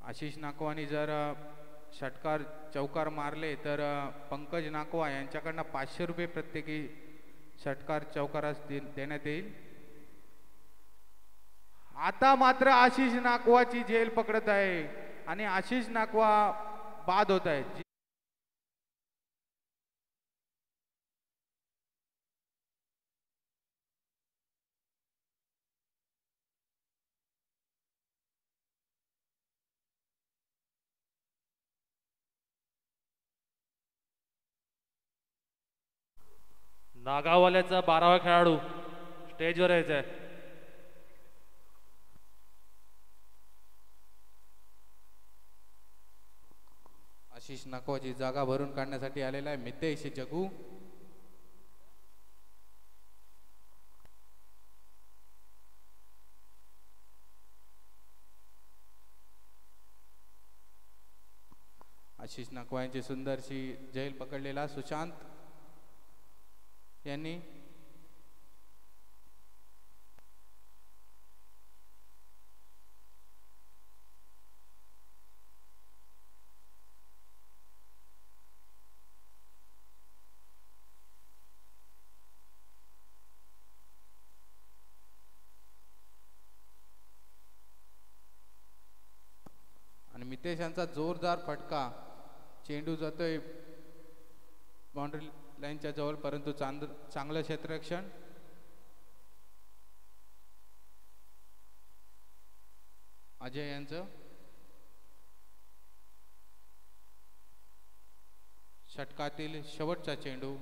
आशिष नाकवानी जर षटकार चौकार मारले तर पंकज नाकवा यांच्याकडनं 500 रुपये प्रत्येकी षटकार चौकारास देण्यात येईल. आता मात्र आशिष नाकवाची झेल पकडत आहे आणि आशिष नाकवा बाद होत आहे. नागावल्याचा 12वा खेळाडू स्टेजवर यायचा आहे. आशिष नाकवाची जागा भरून काढण्यासाठी आलेला आहे मितेश जगू. आशिष नाकवा यांची सुंदरशी झेल पकडलेला सुशांत यांनी. आणि मितेश यांचा जोरदार फटका. चेंडू जातोय बाउंड्री लाईनच्या जवळ परंतु चांगलं क्षेत्ररक्षण. अजय यांचं षटकातील शेवटचा चेंडू.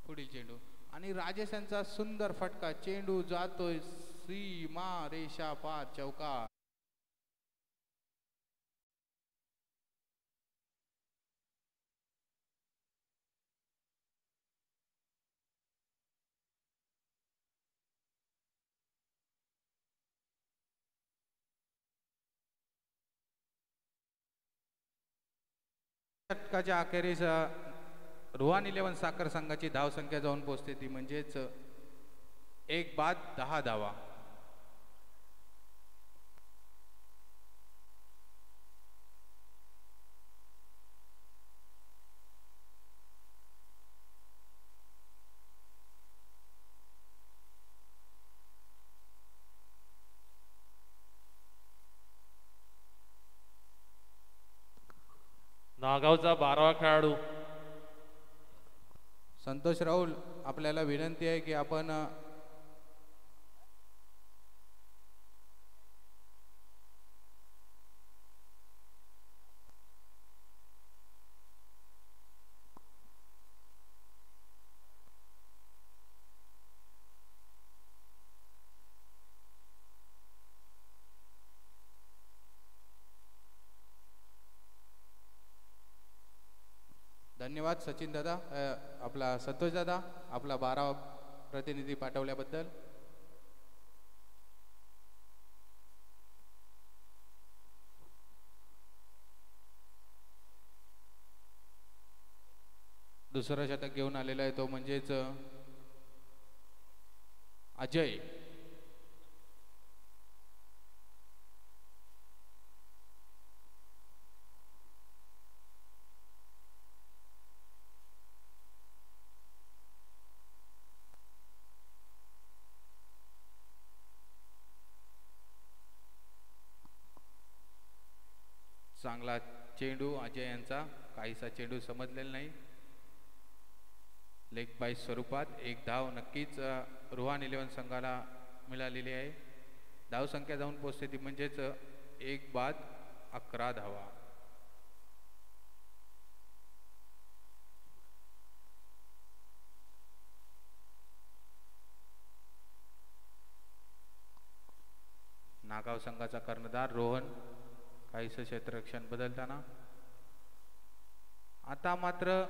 पुढील चेंडू आणि राजेश यांचा सुंदर फटका. चेंडू जातोय सीमा रेषा पार चौकार. षटकाच्या अखेरीस रोहन 11 साखर संघाची धावसंख्या जाऊन पोहोचते ती म्हणजेच 1 बाद 10 धावा. नागावचा 12वा खेळाडू संतोष राहुल. आपल्याला विनंती आहे की आपण धन्यवाद सचिन दादा, आपला संतोष दादा, आपला 12 प्रतिनिधी पाठवल्याबद्दल. दुसरं शतक घेऊन आलेला आहे तो म्हणजेच अजय. चांगला चेंडू अजय यांचा, काहीसा चेंडू समजलेला नाही. लेग बाय स्वरूपात 1 धाव नक्कीच रोहन 11 संघाला मिळालेली आहे. धावसंख्या जाऊन पोहोचते ती म्हणजेच 1 बाद 11 धावा. नागाव संघाचा कर्णधार रोहन काहीसं क्षेत्ररक्षण बदलताना. आता मात्र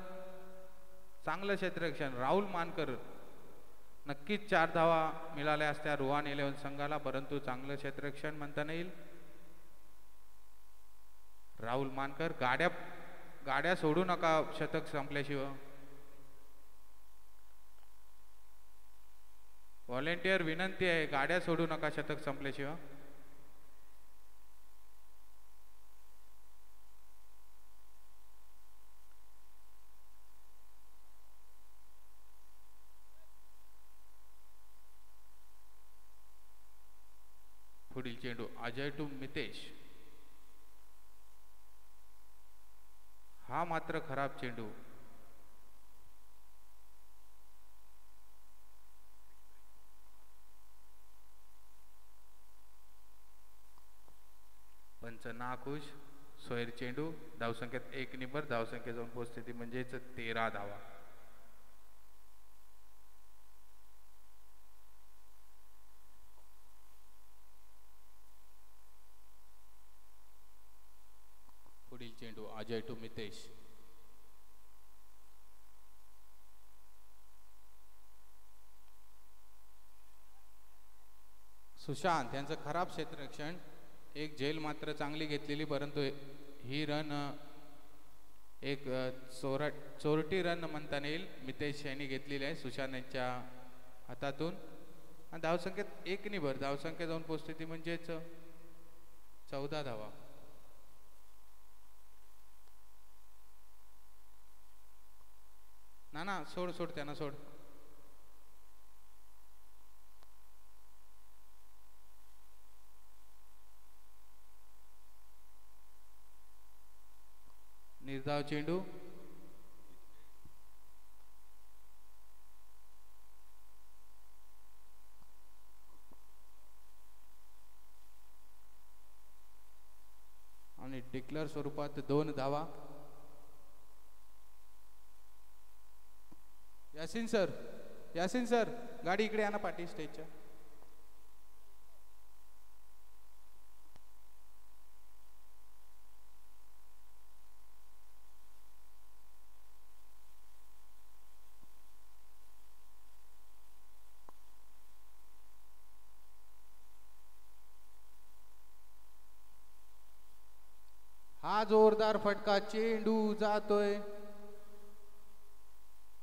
चांगलं क्षेत्ररक्षण राहुल मानकर. नक्कीच 4 धावा मिळाल्या असत्या रोहन 11 संघाला, परंतु चांगलं क्षेत्ररक्षण म्हणता येईल. राहुल मानकर गाड्या सोडू नका शतक संपल्याशिवाय. व्हॉलेंटियर विनंती आहे, गाड्या सोडू नका शतक संपल्याशिवाय. पुढील चेंडू अजय टू मितेश. हा मात्र खराब चेंडू. पंच नाखुश. सोहेर चेंडू. धावसंख्येत 1 निबर. धावसंख्या जाऊन पोहोचते म्हणजेच 13 धावा. पुढील चेंडू अजय टू मितेश. सुशांत यांचं खराब क्षेत्ररक्षण. एक झेल मात्र चांगली घेतलेली, परंतु ही रन एक चोरटी रन म्हणता येईल मितेश यांनी घेतलेली आहे सुशांत यांच्या हातातून. आणि धावसंख्येत 1 निबर. धावसंख्या जाऊन पोहोचते ती म्हणजेच 14 धावा. ना सोड सोड त्यांना सोड. निर्धाव चेंडू. आणि डिक्लेअर स्वरूपात 2 धावा. यासिन सर गाडी इकडे या ना पाठी स्टेजच्या. हा जोरदार फटका. चेंडू जातोय.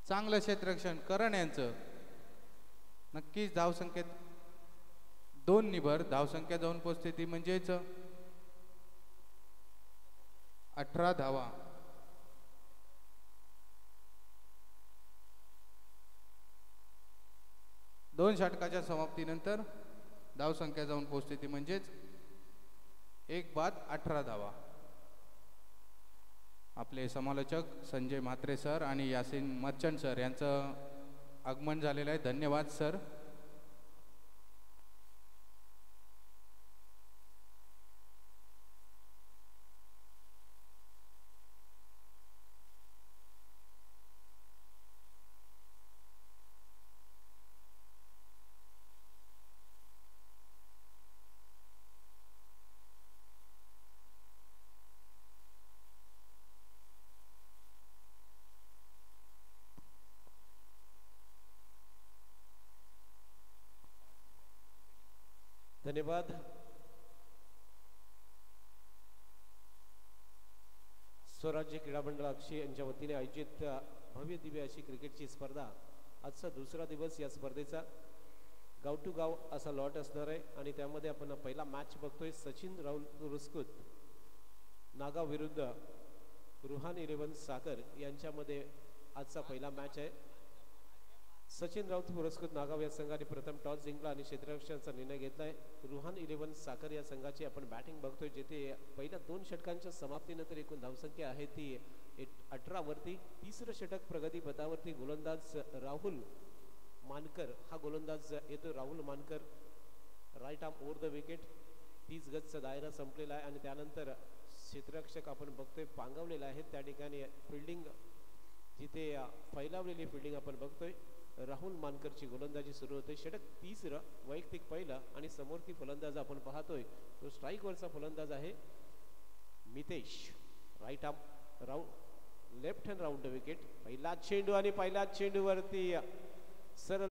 चांगलं क्षेत्ररक्षण करण यांचं. नक्कीच धावसंख्येत 2 निबर. धावसंख्या जाऊन पोहोचते ती म्हणजेच 18 धावा. दोन षटकाच्या समाप्तीनंतर धावसंख्या जाऊन पोहोचते ती म्हणजेच 1 बाद 18 धावा. आपले समालोचक संजय म्हात्रे सर आणि यासिन मर्चंट सर यांचं आगमन झालेलं आहे. धन्यवाद सर. धन्यवाद. स्वराज्य क्रीडा मंडळ अक्षय यांच्या वतीने आयोजित भव्य दिव्य अशी क्रिकेटची स्पर्धा. आजचा दुसरा दिवस या स्पर्धेचा. गाव टू गाव असा लॉट असणार आहे आणि त्यामध्ये आपण पहिला मॅच बघतोय. सचिन राहुल रुस्कुत नागाव विरुद्ध रुहान 11 साकर यांच्यामध्ये आजचा पहिला मॅच आहे. सचिन राऊत पुरस्कृत नागाव या संघाने प्रथम टॉस जिंकला आणि क्षेत्ररक्षणाचा निर्णय घेतलाय. रुहान 11 साकर या संघाची आपण बॅटिंग बघतोय, जिथे पहिल्या 2 षटकांच्या समाप्तीनंतर एकूण धावसंख्या आहे ती 18 वरती. तिसरं षटक प्रगती पथावरती गोलंदाज राहुल मानकर हा गोलंदाज येतो. Rahul Mankar right arm over the wicket. 30 गजचा दायरा संपलेला आहे आणि त्यानंतर क्षेत्ररक्षक आपण बघतोय पांगवलेला आहे. त्या ठिकाणी फिल्डिंग जिथे फैलावलेली फिल्डिंग आपण बघतोय. राहुल मानकरची गोलंदाजी सुरू होते. षटक 30 वैयक्तिक पहिलं आणि समोर ती फलंदाज आपण पाहतोय तो स्ट्राईकवरचा फलंदाज आहे Mitesh. Right arm left hand round wicket. पहिला चेंडू आणि पहिल्या चेंडूवरती सरळ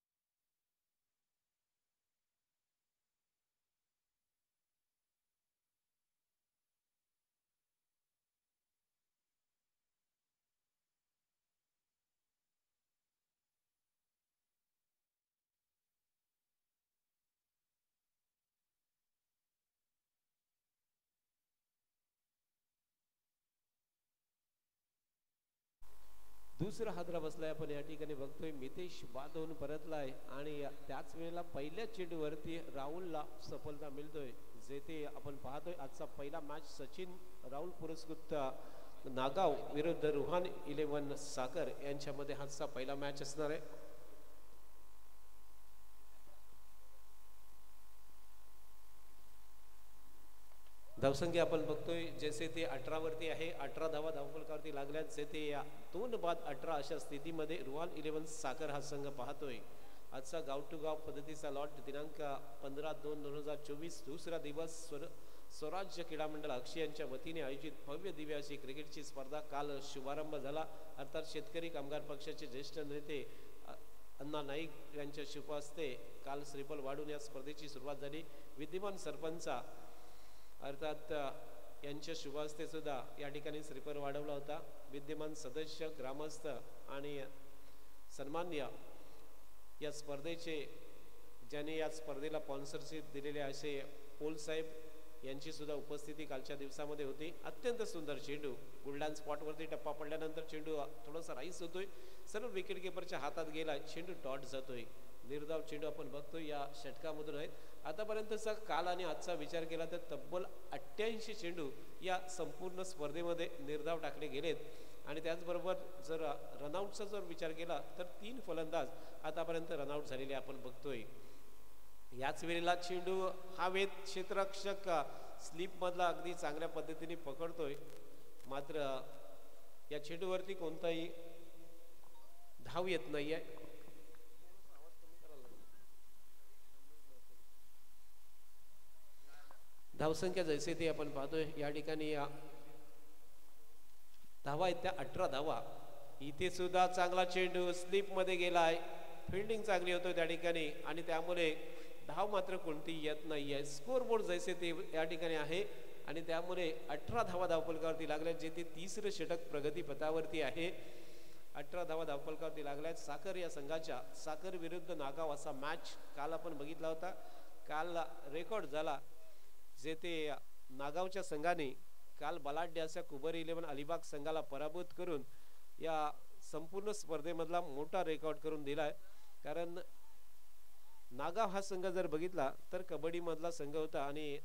दुसरा हादरा बसलाय आपण या ठिकाणी बघतोय. मितेश बाद होऊन परतलाय आणि त्याच वेळेला पहिल्या चेंडूवरती राहुलला सफलता मिळतोय. जेथे आपण पाहतोय आजचा पहिला मॅच सचिन राहुल पुरस्कृत नागाव विरुद्ध रुहान 11 साखर यांच्यामध्ये आजचा पहिला मॅच असणार आहे. धावसंख्या आपण बघतोय जसे ते 18 वरती आहे. 18 धावा धावफलकावरती लागल्यात. जेथे या 2 बाद 18 अशा स्थितीमध्ये रुहान 11 साखर हा संघ पाहतोय. आजचा गाव टू गाव पद्धतीचा लॉट दिनांक 15/2/2024 दुसरा दिवस स्वराज्य क्रीडा मंडळ अक्षय यांच्या वतीने आयोजित भव्य दिव्य अशी क्रिकेटची स्पर्धा काल शुभारंभ झाला. अर्थात शेतकरी कामगार पक्षाचे ज्येष्ठ नेते अण्णा नाईक यांच्या शुभ हस्ते काल श्रीफल वाढून या स्पर्धेची सुरुवात झाली. विद्यमान सरपंचा अर्थात यांच्या शुभ हस्ते सुद्धा या ठिकाणी श्रीफल वाढवला होता. विद्यमान सदस्य ग्रामस्थ आणि सन्मान्य या स्पर्धेचे ज्यांनी या स्पर्धेला स्पॉन्सरशिप दिलेले असे पोल साहेब यांची सुद्धा उपस्थिती कालच्या दिवसामध्ये होती. अत्यंत सुंदर चेंडू गुलडान स्पॉटवरती टप्पा पडल्यानंतर चेंडू थोडासा राईस होतोय. सर्व विकेट किपरच्या हातात गेला. चेंडू डॉट जातोय. निर्धाव चेंडू आपण बघतोय या षटकामधून आहेत. आतापर्यंतचा काल आणि आजचा विचार केला तर तब्बल 88 चेंडू या संपूर्ण स्पर्धेमध्ये निर्धाव टाकले गेलेत. आणि त्याचबरोबर जर रनआउटचा जर विचार केला तर 3 फलंदाज आतापर्यंत रनआउट झालेले आपण बघतोय. याच वेळेला चेंडू हवेत क्षेत्ररक्षक स्लिप मधला अगदी चांगल्या पद्धतीने पकडतोय. मात्र या चेंडूवरती कोणताही धाव येत नाहीये. धावसंख्या जैसे ती आपण पाहतोय या ठिकाणी या धावा आहेत त्या 18 धावा. इथे सुद्धा चांगला चेंडू स्लिप मध्ये गेलाय. फिल्डिंग चांगली होतोय त्या ठिकाणी आणि त्यामुळे धाव मात्र कोणती येत नाहीये. स्कोर बोर्ड जैसे ते या ठिकाणी आहे आणि त्यामुळे 18 धावा धावफलकावरती लागल्या. जेथे तिसरं षटक प्रगतीपथावरती आहे. 18 धावा धावफलकावरती लागल्यात. साखर या संघाच्या साखर विरुद्ध नागाव असा मॅच काल आपण बघितला होता. काल रेकॉर्ड झाला जेथे नागावच्या संघाने काल बलाढ्य अशा कुबर 11 अलिबाग संघाला पराभूत करून या संपूर्ण स्पर्धेमधला मोठा रेकॉर्ड करून दिलाय. कारण नागाव हा संघ जर बघितला तर कबड्डी मधला संघ होता आणि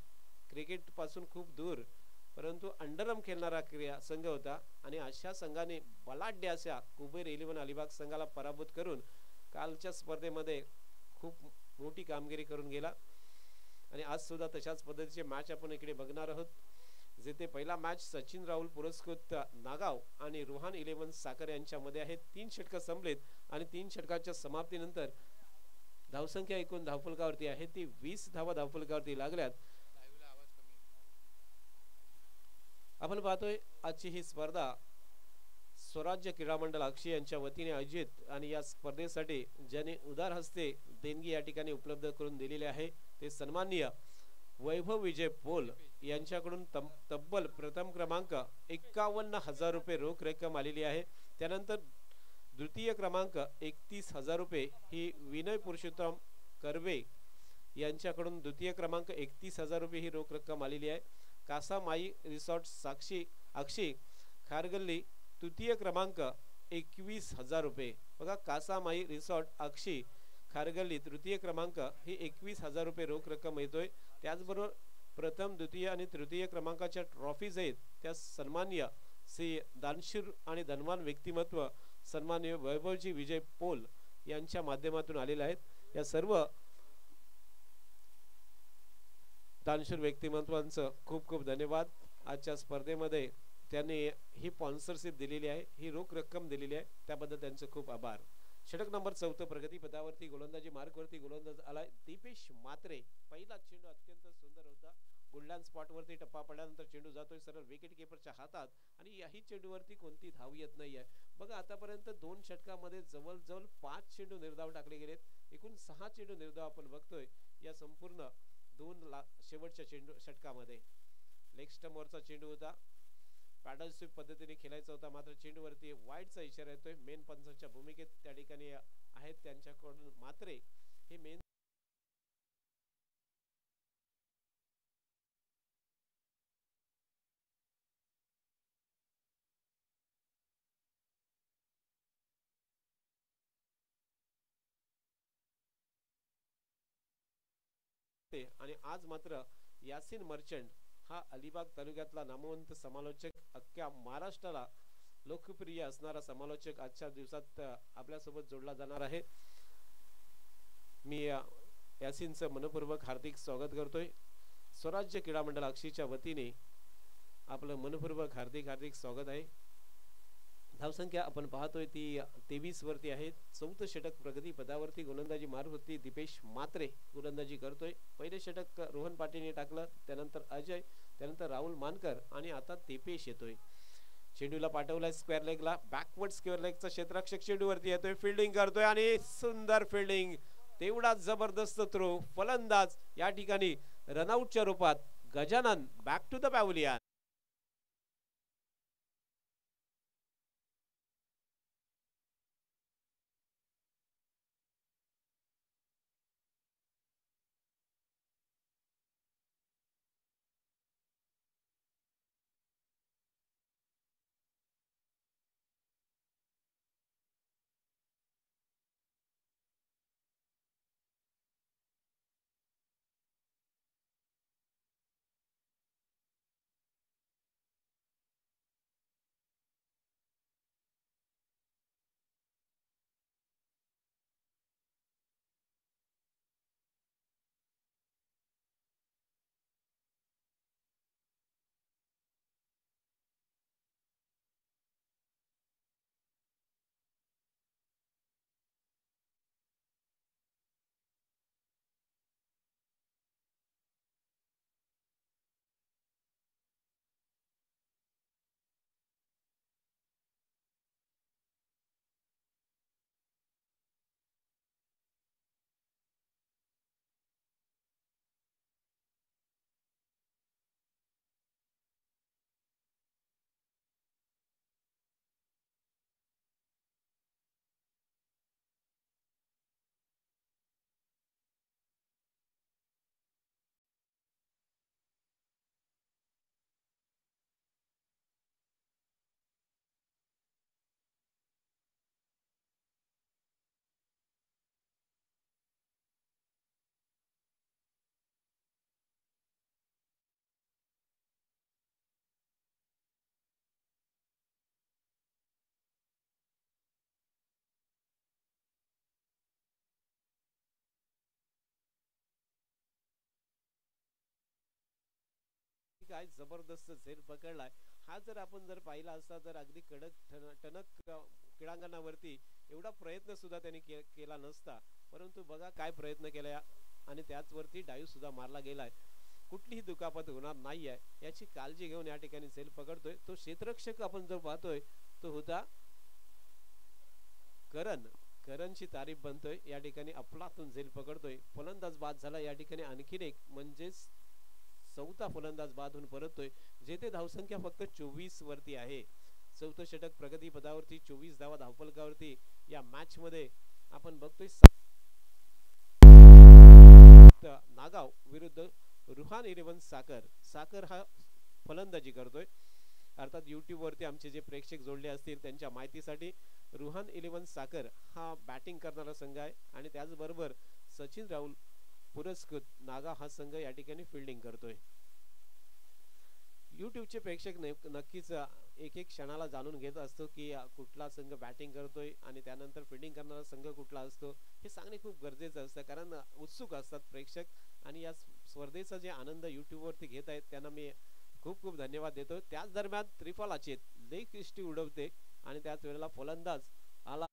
क्रिकेट पासून खूप दूर परंतु अंडरम खेळणारा संघ होता. आणि अशा संघाने बलाढ्य अशा कुबेर 11 अलिबाग संघाला पराभूत करून कालच्या स्पर्धेमध्ये खूप मोठी कामगिरी करून गेला. आणि आज सुद्धा तशाच पद्धतीचे मॅच आपण इकडे बघणार आहोत. जेथे पहिला मॅच सचिन राहुल पुरस्कृत नागाव आणि रुहान 11 साखर यांच्यामध्ये आहे. 3 षटक संपलेत आणि 3 षटकाच्या समाप्तीनंतर धावसंख्या एकूण धावफलकावरती आहे ती 20 धावा धावफलकावरती लागल्यात. आपण पाहतोय आजची ही स्पर्धा स्वराज्य क्रीडा मंडळ अक्षय यांच्या वतीने आयोजित आणि या स्पर्धेसाठी ज्याने उदार हस्ते देणगी या ठिकाणी उपलब्ध करून दिलेली आहे ते सन्माननीय वैभव विजय पोल यांच्याकडून तब्बल प्रथम क्रमांक 51,000 रुपये रोख रक्कम आलेली आहे. त्यानंतर द्वितीय क्रमांक 31,000 रुपये ही विनय पुरुषोत्तम कर्वे यांच्याकडून द्वितीय क्रमांक 31,000 रुपये ही रोख रक्कम आलेली आहे. कासा माई रिसॉर्ट साक्षी अक्षी खारगल्ली तृतीय क्रमांक 21,000 रुपये. बघा कासा माई रिसॉर्ट अक्षी खारगल्ली तृतीय क्रमांक ही 21,000 रुपये रोख रक्कम येतोय. त्याचबरोबर प्रथम द्वितीय आणि तृतीय क्रमांकाच्या ट्रॉफीज आहेत त्या सन्माननीय श्री दानशूर आणि धनवान व्यक्तिमत्व सन्माननीय वैभवजी विजय पोल यांच्या माध्यमातून आलेले आहेत. या सर्व दानशूर व्यक्तिमत्वांचं खूप खूप धन्यवाद. आजच्या स्पर्धेमध्ये त्यांनी ही स्पॉन्सरशिप दिलेली आहे, ही रोख रक्कम दिलेली आहे, त्याबद्दल त्यांचे खूप आभार. षटक नंबर 14 प्रगती पदावरती गोलंदाजी मार्कवरती गोलंदाज आलाय दीपेश मात्रे. पहिला चेंडू अत्यंत सुंदर होता. गोल्डन स्पॉटवरती टप्पा पडल्यानंतर चेंडू जातोय सरळ विकेट किपरच्या हातात आणि याही चेंडूवरती कोणती धाव येत नाहीये. बघा आतापर्यंत 2 षटकामध्ये जवळजवळ 5 चेंडू निर्धाव टाकले गेलेत. एकूण 6 चेंडू निर्धाव आपण बघतोय या संपूर्ण 2 शेवटच्या चेंडू षटकामध्ये. लेग स्टंपवरचा चेंडू होता. पॅडल स्वीप पद्धतीने खेळायचा होता मात्र चेंडूवरती वाईडचा इशारा येतोय. मेन पंचांच्या भूमिकेत त्या ठिकाणी आहेत त्यांच्याकडून मात्रे हे मेन आणि आज मात्र यासिन मर्चंट हा अलिबाग तालुक्यातला नामवंत समालोचक, अख्ख्या महाराष्ट्राला लोकप्रिय असणारा समालोचक आजच्या दिवसात आपल्यासोबत जोडला जाणार आहे. मी यासिनचं मनपूर्वक हार्दिक स्वागत करतोय. स्वराज्य क्रीडा मंडळ अक्षीच्या वतीने आपलं मनपूर्वक हार्दिक हार्दिक स्वागत आहे. धावसंख्या आपण पाहतोय ती 23 वरती आहे. चौथं षटक प्रगती पदावरती गोलंदाजी मारत होती दीपेश मात्रे गोलंदाजी करतोय. पहिले षटक रोहन पाटीलने टाकलं, त्यानंतर अजय, त्यानंतर राहुल मानकर आणि आता दीपेश येतोय. चेंडूला पाठवलाय स्क्वेअर लेगला, बॅकवर्ड स्क्वेअर लेगचा क्षेत्ररक्षक चेंडूवरती येतोय, फिल्डिंग करतोय आणि सुंदर फिल्डिंग, तेवढा जबरदस्त थ्रो. फलंदाज या ठिकाणी रनआउटच्या रूपात Gajanan back to the pavilion. काय जबरदस्त झेल पकडलाय हा. जर आपण जर पाहिला असता तर अगदी कडक टणक क्रीडांगणावरती एवढा प्रयत्न सुद्धा त्यांनी केला नसता, परंतु बघा काय प्रयत्न केला आणि त्याचवरती डायव्ह सुद्धा मारला गेलाय. कुठलीही दुखापत होणार नाहीये याची काळजी घेऊन या ठिकाणी झेल पकडतोय. तो क्षेत्ररक्षक आपण जो पाहतोय तो होता करणची तारीफ बनतोय या ठिकाणी. अफलातून झेल पकडतोय. फलंदाज बाद झाला या ठिकाणी. आणखीन एक म्हणजेच चौथा फलंदाज बाद होऊन परततोय. जेथे धावसंख्या फक्त 24 वरती आहे. चौथं षटक प्रगती पदावरती 24 धावा धावफलकावरती या मॅच मध्ये आपण बघतोय. नागाव विरुद्ध रुहान 11 साकर हा फलंदाजी करतोय. अर्थात YouTube वरती आमचे जे प्रेक्षक जोडले असतील त्यांच्या माहितीसाठी रुहान 11 साकर हा बॅटिंग करणारा संघ आहे आणि त्याचबरोबर सचिन राहुल पुरस्कृत नागा हा संघ या ठिकाणी फिल्डिंग करतोय. YouTubeचे प्रेक्षक नक्कीच एक एक क्षणाला जाणून घेत असतो की कुठला संघ बॅटिंग करतोय आणि त्यानंतर फिल्डिंग करणारा संघ कुठला असतो हे सांगणे खूप गरजेचं असतं, कारण उत्सुक असतात प्रेक्षक. आणि या स्पर्धेचा जे आनंद YouTube वरती घेत आहेत त्यांना मी खूप खूप धन्यवाद देतो. त्याच दरम्यान त्रिफलाचे लेग इष्टी उडवते आणि त्याच वेळेला फलंदाज आला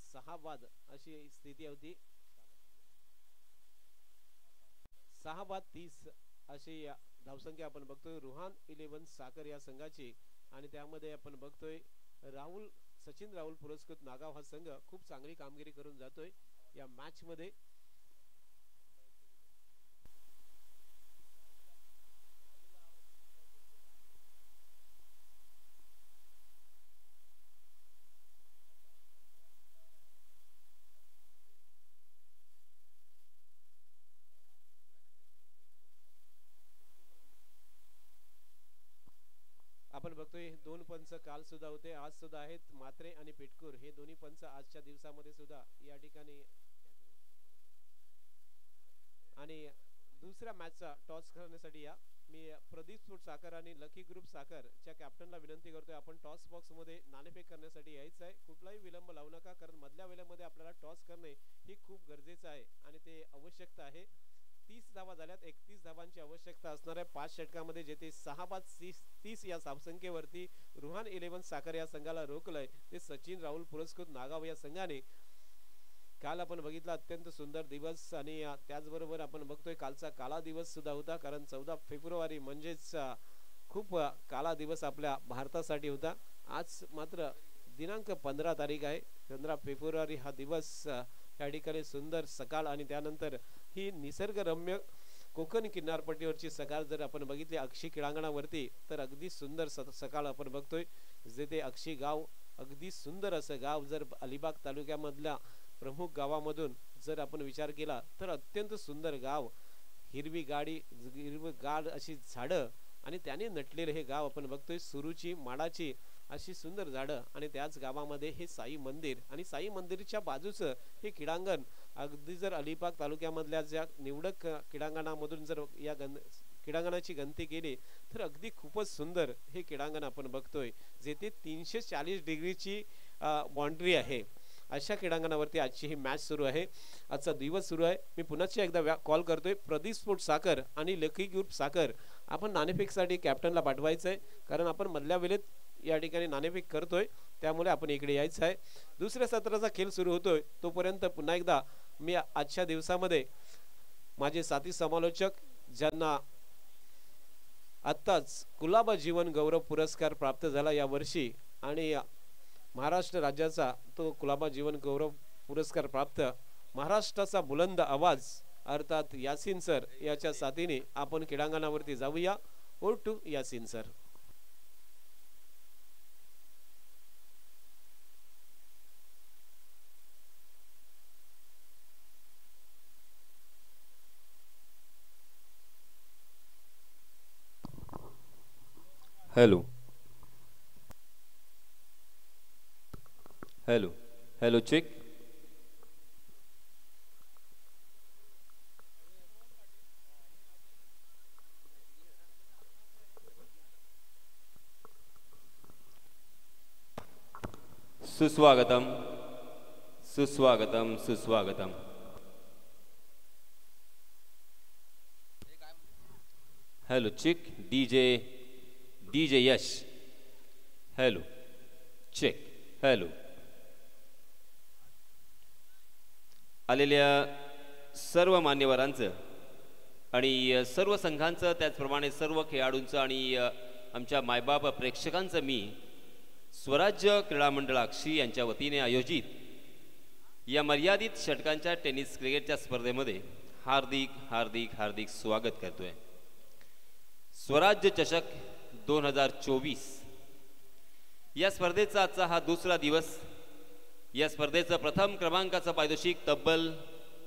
6 बाद अशी स्थिती होती. 6 बाद 30 अशी धावसंख्या आपण बघतोय रुहान 11 साखर या संघाची. आणि त्यामध्ये आपण बघतोय सचिन राहुल पुरस्कृत नागाव हा संघ खूप चांगली कामगिरी करून जातोय या मॅच मध्ये. आपण बघतोय 2 पंच काल सुद्धा होते, आज सुद्धा आहेत. मात्रे आणि पेटकूर हे दोन्ही पंच आजच्या दिवसामध्ये सुद्धा या ठिकाणी. आणि दुसऱ्या मॅचचा टॉस करण्यासाठी मी प्रदीप स्पोर्ट साखर आणि लकी ग्रुप साखर च्या कॅप्टनला विनंती करतोय, आपण टॉस बॉक्स मध्ये नाणेफेक करण्यासाठी यायचं आहे. कुठलाही विलंब लावू नका, कारण मधल्या वेळेमध्ये आपल्याला टॉस करणे ही खूप गरजेचं आहे आणि ते आवश्यकता आहे. 30 धावा झाल्यात, 31 धावांची आवश्यकता असणार आहे 5 षटकामध्ये, जेथे 6 बाद 30 या धावसंख्येवरती रुहान 11 साखर या संघाला रोखलंय ते सचिन राहुल पुरस्कृत नागाव या संघाने. काल आपण बघितला अत्यंत सुंदर दिवस आणि त्याचबरोबर आपण बघतोय कालचा काला दिवस सुद्धा होता, कारण 14 फेब्रुवारी म्हणजेच खूप काला दिवस आपल्या भारतासाठी होता. आज मात्र दिनांक 15 तारीख आहे, 15 फेब्रुवारी हा दिवस. या ठिकाणी सुंदर सकाळ आणि त्यानंतर ही निसर्गरम्य कोकण किनारपट्टीवरची सकाळ जर आपण बघितली अक्षी क्रीडांगणावरती तर अगदी सुंदर सकाळ आपण बघतोय. जेथे अक्षी गाव अगदी सुंदर असं गाव, जर अलिबाग तालुक्यामधल्या प्रमुख गावामधून जर आपण विचार केला तर अत्यंत सुंदर गाव. हिरवीगार अशी झाडं आणि त्याने नटलेलं हे गाव आपण बघतोय. सुरूची माडाची अशी सुंदर झाडं आणि त्याच गावामध्ये हे साई मंदिर आणि साई मंदिरच्या बाजूचं हे क्रीडांगण. अगदी जर अलिबाग तालुक्यामधल्या ज्या निवडक क्रीडांगणामधून जर या क्रीडांगणाची गणती केली तर अगदी खूपच सुंदर हे क्रीडांगण आपण बघतोय, जेथे 340 डिग्रीची बाउंड्री आहे. अशा क्रीडांगणावरती आजची ही मॅच सुरू आहे, आजचा दिवस सुरू आहे. मी पुन्हा एकदा कॉल करतोय प्रदीप स्पोर्ट साखर आणि लकी ग्रुप साखर, आपण नाणेफेकसाठी कॅप्टनला पाठवायचं आहे, कारण आपण मधल्या वेळेत या ठिकाणी नाणेफेक करतोय, त्यामुळे आपण इकडे यायचं आहे. दुसऱ्या सत्राचा खेळ सुरू होतोय, तोपर्यंत पुन्हा एकदा मी आजच्या दिवसामध्ये माझे साथी समालोचक ज्यांना आत्ताच कुलाबा जीवन गौरव पुरस्कार प्राप्त झाला या वर्षी आणि महाराष्ट्र राज्याचा तो कुलाबा जीवन गौरव पुरस्कार प्राप्त महाराष्ट्राचा बुलंद आवाज अर्थात यासीन सर याच्या साथीने आपण क्रीडांगणावरती जाऊया. Over to Yasin sir. Hello hello hello check. सुस्वागतम सुस्वागतम सुस्वागतम. Hello check. DJ Yash. Hello check. Hello. आलेल्या सर्व मान्यवरांचं आणि सर्व संघांचं त्याचप्रमाणे सर्व खेळाडूंचं आणि आमच्या मायबाप प्रेक्षकांचं मी स्वराज्य क्रीडा मंडळ अक्षी यांच्या वतीने आयोजित या मर्यादित षटकांच्या टेनिस क्रिकेटच्या स्पर्धेमध्ये हार्दिक हार्दिक हार्दिक स्वागत करतोय. स्वराज्य चषक 2024 या स्पर्धेचा आजचा हा दुसरा दिवस. या स्पर्धेचं प्रथम क्रमांकाचं पारितोषिक तब्बल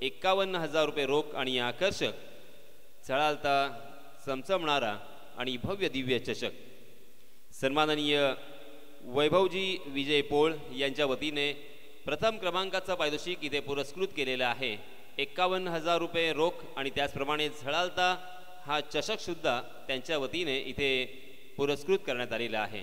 51,000 रुपये रोख आणि आकर्षक झळाळता चमचमणारा आणि भव्य दिव्य चषक. सन्माननीय वैभवजी विजय पोळ यांच्या वतीने प्रथम क्रमांकाचं पारितोषिक इथे पुरस्कृत केलेलं आहे. 51,000 रुपये रोख आणि त्याचप्रमाणे झळाळता हा चषक सुद्धा त्यांच्या वतीने इथे पुरस्कृत करण्यात आलेला आहे.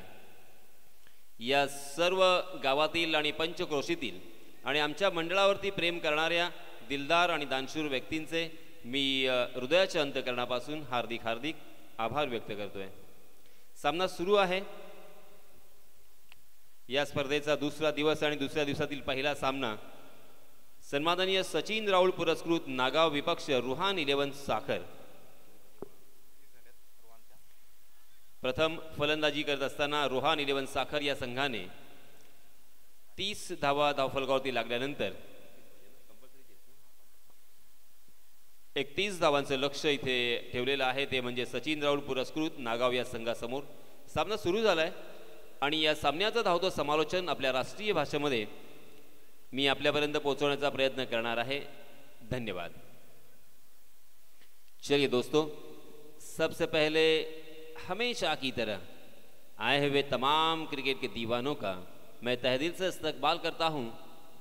या सर्व गावातील आणि पंचक्रोशीतील आणि आमच्या मंडळावरती प्रेम करणाऱ्या दिलदार आणि दानशूर व्यक्तींचे मी हृदयाच्या अंतःकरणापासून हार्दिक हार्दिक आभार व्यक्त करतोय. सामना सुरू आहे. या स्पर्धेचा दुसरा दिवस आणि दुसऱ्या दिवसातील पहिला सामना सन्माननीय सचिन राऊळ पुरस्कृत नागाव विपक्ष रुहान 11 साखर. प्रथम फलंदाजी करत असताना रुहान 11 साखर या संघाने 30 धावा धावफलकावरती लागल्यानंतर 31 धावांचं लक्ष इथे ठेवलेलं आहे. ते म्हणजे सचिन राऊळ पुरस्कृत नागाव या संघासमोर. सामना सुरू झालाय आणि या सामन्याचं धावतो समालोचन आपल्या राष्ट्रीय भाषेमध्ये मी आपल्यापर्यंत पोहोचवण्याचा प्रयत्न करणार आहे. धन्यवाद. चलिए दोस्तों, सबसे पहले हमेशा की तरह आए हुए तमाम क्रिकेट के दीवानों का मैं तहदिल से इस्तकबाल करता हूं,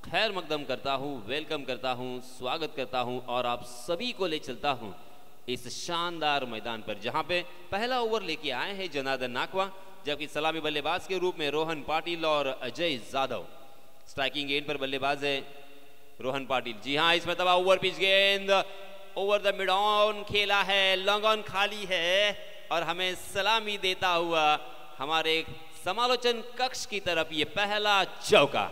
खैर मकदम करता हूं, वेलकम करता हूं, स्वागत करता हूं और आप सभी को ले चलता हूं इस शानदार मैदान पर जहां पे पहला ओवर लेके आए हैं जनार्दन नाकवा, जबकि सलामी बल्लेबाज के रूप में रोहन पाटिल और अजय जाधव. स्ट्राइकिंग एंड पर बल्लेबाज है रोहन पाटिल. जी हाँ, इसमें तबा ओवर पिच गेंद ओवर द मिड ऑन खेला है, लॉन्ग ऑन खाली है और हमें सलामी देता हुआ हमारे समालोचन कक्ष की तरफ ये पहला चौका.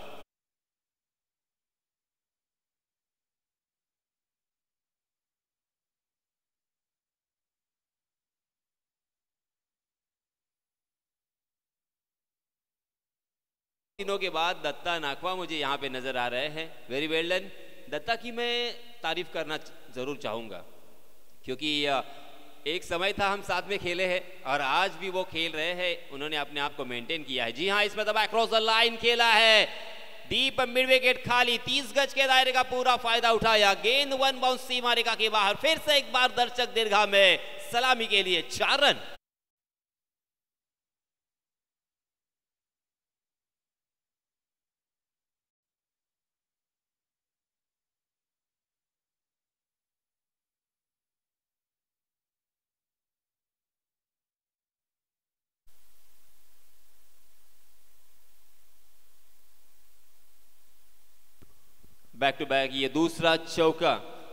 दिनों के बाद दत्ता नाकवा मुझे यहाँ पे नजर आ रहे हैं. वेरी वेल डन. दत्ता की मैं तारीफ करना जरूर चाहूंगा क्योंकि एक समय था हम साथ में खेले हैं और आज भी वो खेल रहे हैं. उन्होंने अपने आप को मेंटेन किया है. जी हाँ, इसमें दबा क्रॉस द लाइन खेला है, डीप मिड विकेट खाली, 30 गज के दायरे का पूरा फायदा उठाया. गेंद 1 बाउंस सीमा रेखा के बाहर. फिर से एक बार दर्शक दीर्घा में सलामी के लिए 4 रन. बैक टू बैक ये दूसरा चौका.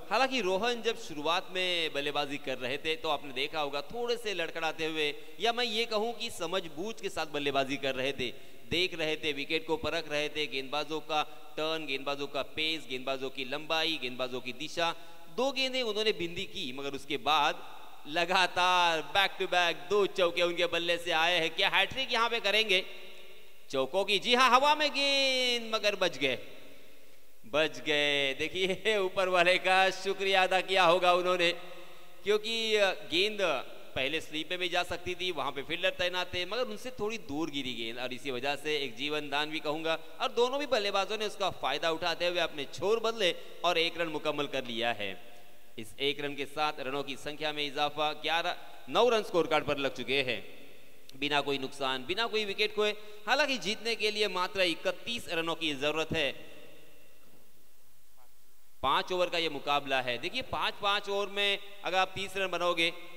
हालांकि रोहन जब शुरुआत में बल्लेबाजी कर रहे थे तो आपने देखा होगा थोड़े से लड़खड़ाते हुए, या मैं ये कहूं कि समझबूझ के साथ बल्लेबाजी कर रहे थे. देख रहे थे, विकेट को परख रहे थे, गेंदबाजों का टर्न, गेंदबाजों का पेस, गेंदबाजों की लंबाई, गेंदबाजों की दिशा. 2 गेंदें उन्होंने बिंदी की, मगर उसके बाद लगातार बैक टू बैक 2 चौके उनके बल्ले से आए हैं. क्या हैट्रिक यहाँ पे करेंगे चौकों की? जी हाँ, हवा में गेंद, मगर बच गए. देखिए ऊपर वाले का शुक्रिया अदा किया होगा उन्होंने, क्योंकि गेंद पहले स्लीप में भी जा सकती थी, वहां पे फील्डर तैनात थे, मगर उनसे थोड़ी दूर गिरी गेंद और इसी वजह से एक जीवन दान भी कहूंगा. और दोनों भी बल्लेबाजों ने उसका फायदा उठाते हुए अपने छोर बदले और 1 रन मुकम्मल कर लिया है. इस 1 रन के साथ रनों की संख्या में इजाफा 9 रन स्कोर कार्ड पर लग चुके हैं, बिना कोई नुकसान, बिना कोई विकेट खोए. हालांकि जीतने के लिए मात्र 31 रनों की जरूरत है. 5 ओवर का ये मुकाबला है. देखिए 5 ओवर में अगर आप 30 रन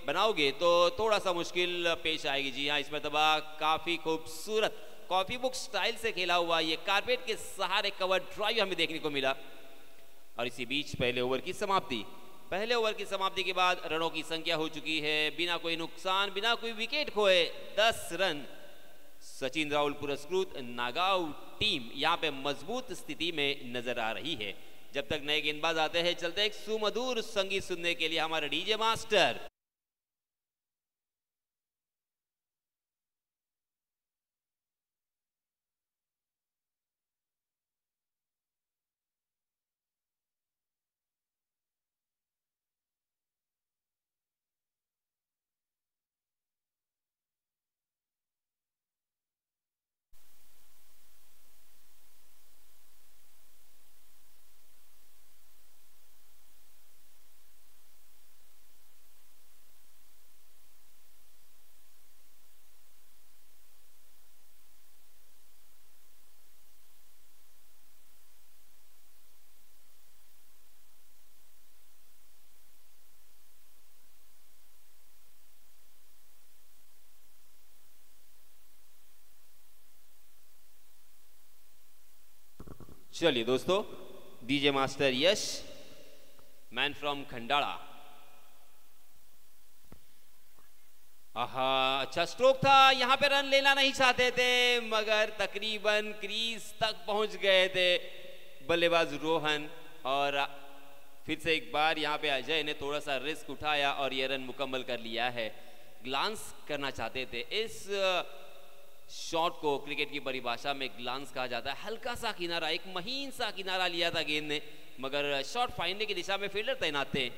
बनाओगे तो थोड़ा सा मुश्किल पेश आएगी. जी हाँ, इसमें तबा काफी खूबसूरत कॉफी बुक स्टाइल से खेला हुआ ये कारपेट के सहारे कवर ड्राइव हमें देखने को मिला. और इसी बीच पहले ओवर की समाप्ति के बाद रनों की संख्या हो चुकी है बिना कोई नुकसान, बिना कोई विकेट खोए 10 रन. सचिन राहुल पुरस्कृत नागांव टीम यहाँ पे मजबूत स्थिति में नजर आ रही है. जब तक नए गेंदबाज आते हैं चलते एक सुमधुर संगीत सुनने के लिए हमारे डीजे मास्टर. चलिए दोस्तों, DJ master Yash, man from Khandala. आहा, अच्छा स्ट्रोक था, यहाँ पे रन लेना नहीं चाहते थे मगर तकरीबन क्रीज तक पहुंच गए थे बल्लेबाज रोहन। और फिर से एक बार यहाँ पे अजय ने थोड़ा सा रिस्क उठाया और ये रन मुकम्मल कर लिया है। ग्लांस करना चाहते थे, इस शॉट को क्रिकेट की परिभाषा में ग्लांस कहा जाता है। हल्का सा किनारा, एक महीन सा किनारा लिया था गेंद ने, मगर शॉट फाइनल की दिशा में फील्डर तैनात थे।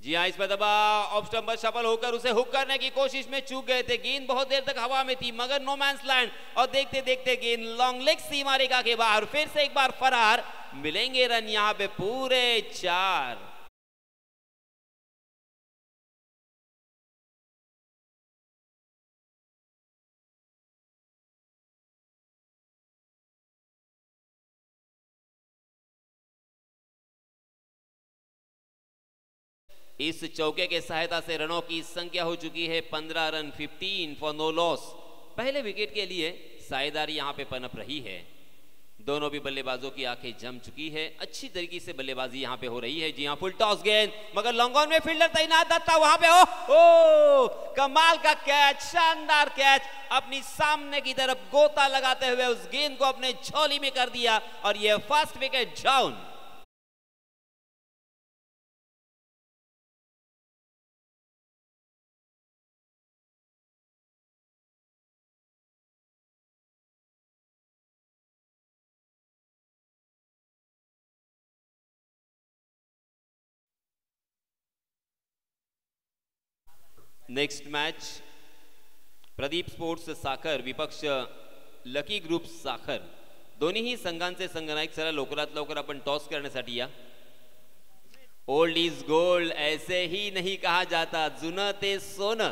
जी हाँ, इस पर दबा ऑफ स्टंपर सफल होकर उसे हुक करने की कोशिश में चूक गए थे। गेंद बहुत देर तक हवा में थी मगर नो मैंस लैंड, और देखते देखते गेंद लॉन्ग लेग सीमा रेखा के बाहर। फिर से एक बार फरार, मिलेंगे रन यहाँ पे पूरे 4। इस चौके के सहायता से रनों की संख्या हो चुकी है 15 रन, 15 फॉर नो लॉस। पहले विकेट के लिए साझेदारी यहां पे पनप रही है। दोनों भी बल्लेबाजों की आंखें जम चुकी है, अच्छी तरीके से बल्लेबाजी यहां पे हो रही है। जी हां, फुल टॉस गेंद मगर लॉन्ग ऑन में फील्डर तैनात था वहां पे। ओ कमाल का कैच, शानदार कैच, अपनी सामने की तरफ गोता लगाते हुए उस गेंद को अपने झोली में कर दिया और यह first wicket down. Next match Pradeep sports साखर विपक्ष लकी ग्रुप साखर, दोन्ही ही संघांचे संघनायक चला लवकरात लवकर आपण टॉस करण्यासाठी या। ओल्ड इज गोल्ड ऐसे ही नहीं कहा जाता, जुना ते सोना।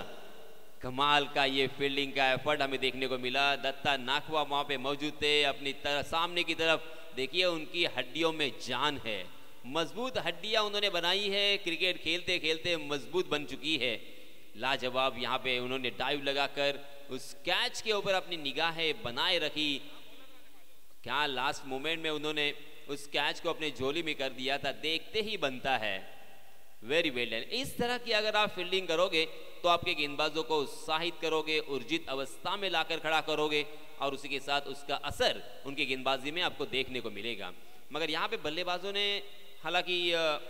कमाल का ये फील्डिंग का एफर्ट हमें देखने को मिला। दत्ता नाखवा वहां पे मौजूद थे, अपनी सामने की तरफ देखिए, उनकी हड्डियों में जान है, मजबूत हड्डियां उन्होंने बनाई है, क्रिकेट खेलते खेलते मजबूत बन चुकी है। लाजवाब यहाँ पे उन्होंने डाइव लगाकर उस कैच के ऊपर अपनी निगाहें बनाए रखी। क्या लास्ट मोमेंट में उन्होंने उस कैच को अपने झोली में कर दिया था, देखते ही बनता है। वेरी वेल डन। इस तरह की अगर आप फील्डिंग करोगे तो आपके गेंदबाजों को उत्साहित करोगे, ऊर्जित अवस्था में लाकर खड़ा करोगे और उसी के साथ उसका असर उनकी गेंदबाजी में आपको देखने को मिलेगा। मगर यहाँ पे बल्लेबाजों ने हालांकि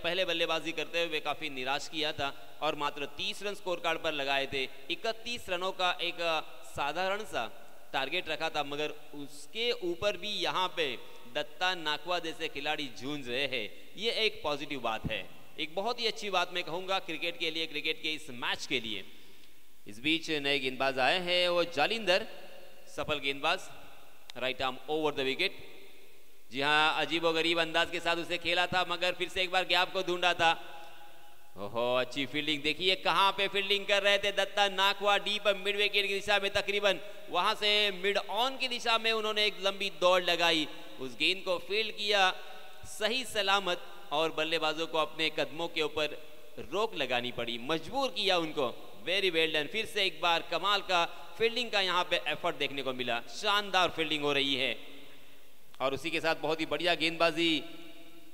पहले बल्लेबाजी करते हुए काफी निराश किया था और मात्र 30 रन स्कोर कार्ड पर लगाए थे। 31 रनों का एक साधारण सा टारगेट रखा था, मगर उसके ऊपर भी यहाँ पे दत्ता नाखवा जैसे खिलाड़ी जूझ रहे हैं, ये एक पॉजिटिव बात है, एक बहुत ही अच्छी बात मैं कहूँगा क्रिकेट के लिए, क्रिकेट के इस मैच के लिए। इस बीच नए गेंदबाज आए हैं, वो जालिंदर, सफल गेंदबाज, right arm over the wicket. जी हाँ, अजीबो गरीब अंदाज के साथ उसे खेला था मगर फिर से एक बार गैप को ढूंढा था। ओहो, अच्छी फील्डिंग, देखिए कहां पे फील्डिंग कर रहे थे Datta Nakhwa, deep mid wicket की दिशा में, तकरीबन वहां से मिड ऑन की दिशा में उन्होंने एक लंबी दौड़ लगाई, उस गेंद को फील्ड किया सही सलामत और बल्लेबाजों को अपने कदमों के ऊपर रोक लगानी पड़ी, मजबूर किया उनको। वेरी वेल डन। फिर से एक बार कमाल का फील्डिंग का यहाँ पे एफर्ट देखने को मिला, शानदार फील्डिंग हो रही है और उसी के साथ बहुत ही बढ़िया गेंदबाजी।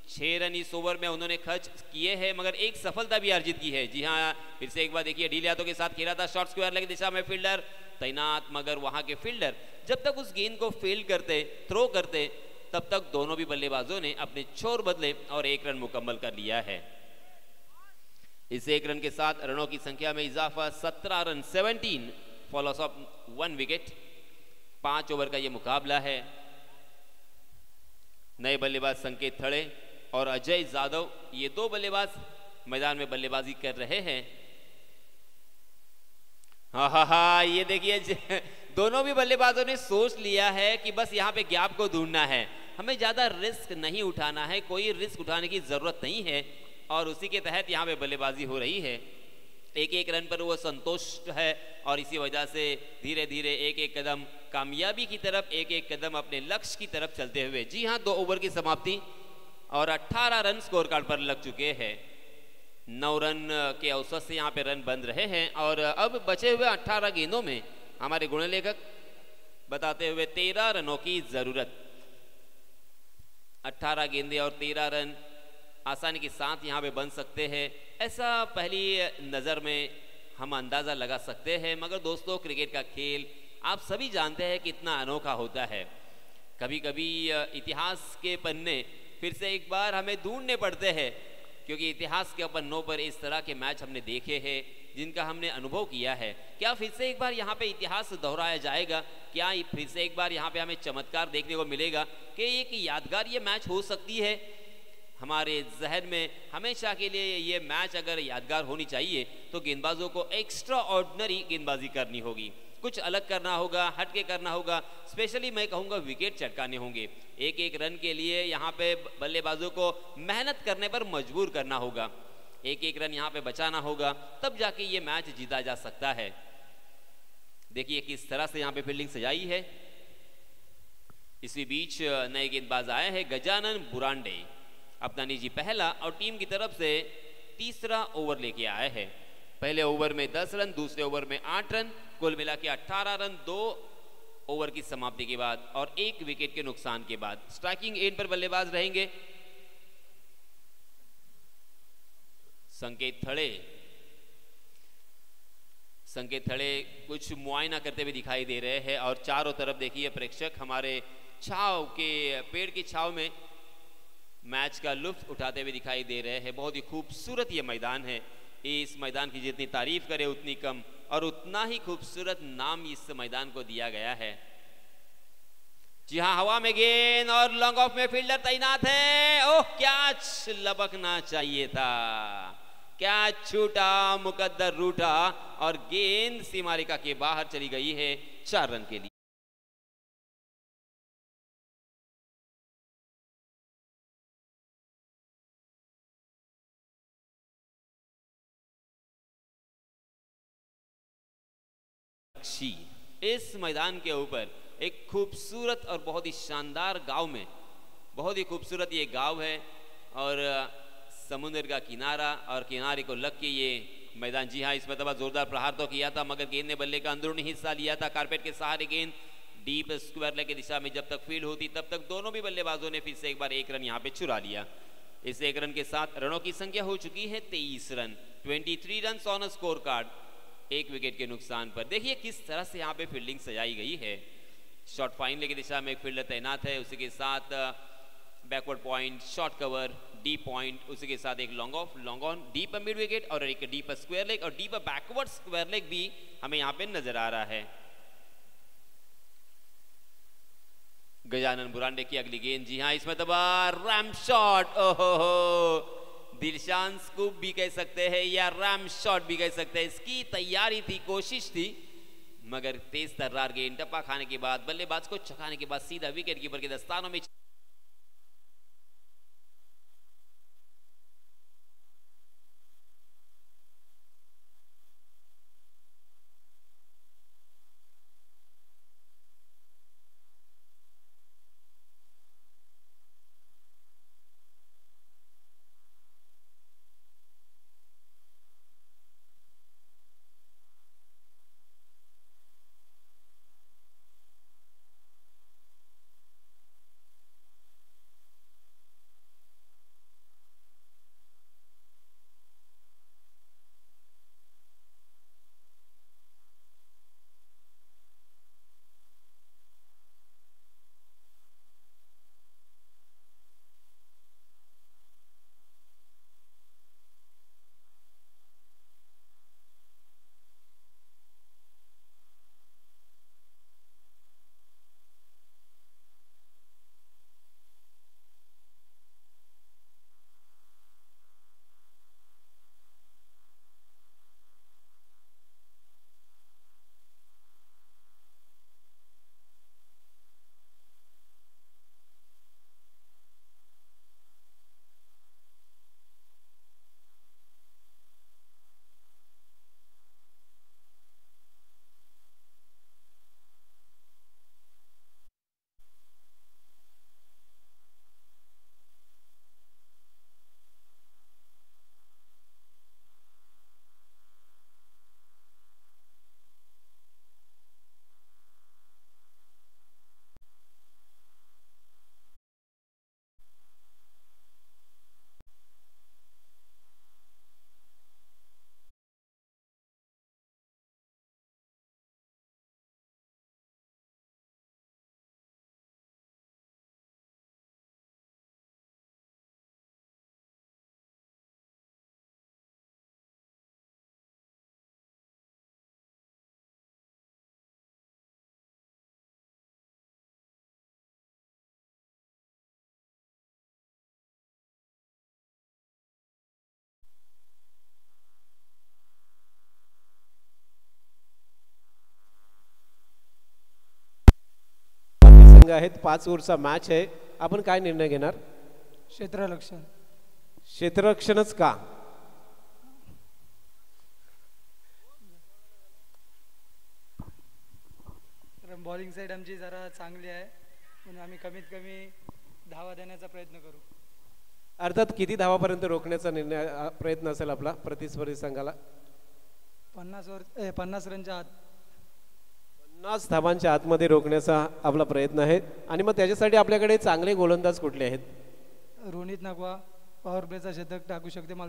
6 रन इस ओवर में उन्होंने खर्च किए हैं मगर एक सफलता भी अर्जित की है। जी हाँ, फिर से एक बार देखिए, ढीले हाथों के साथ खेला था, शॉर्ट स्क्वायर लेग दिशा में फील्डर तैनात, मगर वहां के फील्डर जब तक उस गेंद को फील्ड करते, थ्रो करते, तब तक दोनों भी बल्लेबाजों ने अपने छोर बदले और 1 रन मुकम्मल कर लिया है। इस 1 रन के साथ रनों की संख्या में इजाफा, 17 run, 17 for loss of 1 wicket. 5 over का ये मुकाबला है। नए बल्लेबाज संकेत थड़े और अजय जादव, ये 2 बल्लेबाज मैदान में बल्लेबाजी कर रहे हैं। हा, ये देखिए दोनों भी बल्लेबाजों ने सोच लिया है कि बस यहाँ पे गैप को ढूंढना है, हमें ज्यादा रिस्क नहीं उठाना है, कोई रिस्क उठाने की जरूरत नहीं है और उसी के तहत यहाँ पे बल्लेबाजी हो रही है। 1-1 रन पर वो संतुष्ट है और इसी वजह से धीरे धीरे 1-1 कदम कामयाबी की तरफ, 1-1 कदम अपने लक्ष्य की तरफ चलते हुए। जी हाँ, 2 ओवर की समाप्ति और 18 रन स्कोर कार्ड पर लग चुके हैं। 9 रन के औसत से यहाँ पे रन बन रहे हैं और अब बचे हुए 18 गेंदों में हमारे गुणलेखक बताते हुए 13 रनों की जरूरत। 18 गेंदे और 13 रन आसानी के साथ यहाँ पे बन सकते हैं, ऐसा पहली नजर में हम अंदाज़ा लगा सकते हैं, मगर दोस्तों क्रिकेट का खेल आप सभी जानते हैं कितना अनोखा होता है। कभी कभी इतिहास के पन्ने फिर से एक बार हमें ढूंढने पड़ते हैं, क्योंकि इतिहास के पन्नों पर इस तरह के मैच हमने देखे हैं जिनका हमने अनुभव किया है। क्या फिर से एक बार यहाँ पे इतिहास दोहराया जाएगा? क्या फिर से एक बार यहाँ पे हमें चमत्कार देखने को मिलेगा कि एक यादगार ये मैच हो सकती है? हमारे जहन में हमेशा के लिए ये मैच अगर यादगार होनी चाहिए तो गेंदबाजों को एक्स्ट्रा ऑर्डिनरी गेंदबाजी करनी होगी, कुछ अलग करना होगा, हटके करना होगा। स्पेशली मैं कहूँगा विकेट चटकाने होंगे। एक एक रन के लिए यहाँ पे बल्लेबाजों को मेहनत करने पर मजबूर करना होगा, एक एक रन यहाँ पे बचाना होगा, तब जाके ये मैच जीता जा सकता है। देखिए किस तरह से यहाँ पे फील्डिंग सजाई है। इसी बीच नए गेंदबाज आए हैं गजानन बुरांडे, अपना निजी पहला और टीम की तरफ से तीसरा ओवर लेके आए हैं। पहले ओवर में 10 रन, दूसरे ओवर में 8 रन, कुल मिला के 18 रन 2 ओवर की समाप्ति के बाद और 1 विकेट के नुकसान के बाद। स्ट्राइकिंग एंड पर बल्लेबाज रहेंगे संकेत थड़े। संकेत थड़े कुछ मुआयना करते हुए दिखाई दे रहे हैं और चारों तरफ देखिए प्रेक्षक हमारे छाव के पेड़ की छाव में मैच का लुत्फ उठाते हुए दिखाई दे रहे हैं। बहुत ही खूबसूरत ये मैदान है। इस मैदान की जितनी तारीफ करे उतनी कम, और उतना ही खूबसूरत नाम इस मैदान को दिया गया है। जी हाँ, हवा में गेंद और लॉन्ग ऑफ में फील्डर तैनात है। ओह, कैच लपकना चाहिए था, कैच छूटा, मुकद्दर रूठा और गेंद सीमा रेखा के बाहर चली गई है 4 रन के लिए। इस मैदान के ऊपर एक खूबसूरत और बहुत ही शानदार गांव में, बहुत ही खूबसूरत ये गांव है और समुद्र का किनारा और किनारे को लग के ये मैदान। जी हाँ, इस मरतबा जोरदार प्रहार तो किया था मगर गेंद ने बल्ले का अंदरूनी हिस्सा लिया था। कारपेट के सहारे गेंद डीप स्क्वायर लेग की दिशा में जब तक फील्ड होती तब तक दोनों भी बल्लेबाजों ने फिर से एक बार 1 रन यहाँ पे चुरा लिया। इस 1 रन के साथ रनों की संख्या हो चुकी है 23 run, 23 run on score card, 1 wicket के नुकसान पर। देखिए किस तरह से यहाँ पे फील्डिंग सजाई गई है। शॉर्ट फाइनल की दिशा में एक फील्डर तैनात है, उसी के साथ backward point, short cover, deep point, उसी के साथ एक long off, long on, deep mid wicket और एक डीप स्क्वायर लेग और डीप बैकवर्ड स्क्वायर लेग भी हमें यहाँ पे नजर आ रहा है। गजानन बुरांडे की अगली गेंद, जी हाँ, इसमें दबा रैम शॉट। ओहो, दिलशान स्कूप भी कह सकते हैं या रैम शॉट भी कह सकते हैं। इसकी तैयारी थी, कोशिश थी, मगर तेज तर्रार गेंद टप्पा खाने के बाद, बल्लेबाज को चकाने के बाद सीधा विकेट कीपर के दस्तानों में संघ आहेत. 5 ओव्हरचा मॅच आहे. आपण काय निर्णय घेणार? क्षेत्ररक्षण. क्षेत्ररक्षणच का? कारण बॉलिंग साईड आमची जरा चांगली आहे म्हणून आम्ही कमीत कमी धावा देण्याचा प्रयत्न करू. अर्थात किती धावापर्यंत रोखण्याचा प्रयत्न असेल आपला प्रतिस्पर्धी संघाला? 50 रनच्या आत. 50 धावांच्या आतमध्ये रोखण्याचा आपला प्रयत्न आहे. आणि मग त्याच्यासाठी आपल्याकडे चांगले गोलंदाज कुठले आहेत? रोहित नागवा पॉवर प्लेचा शतक टाकू शकते. मला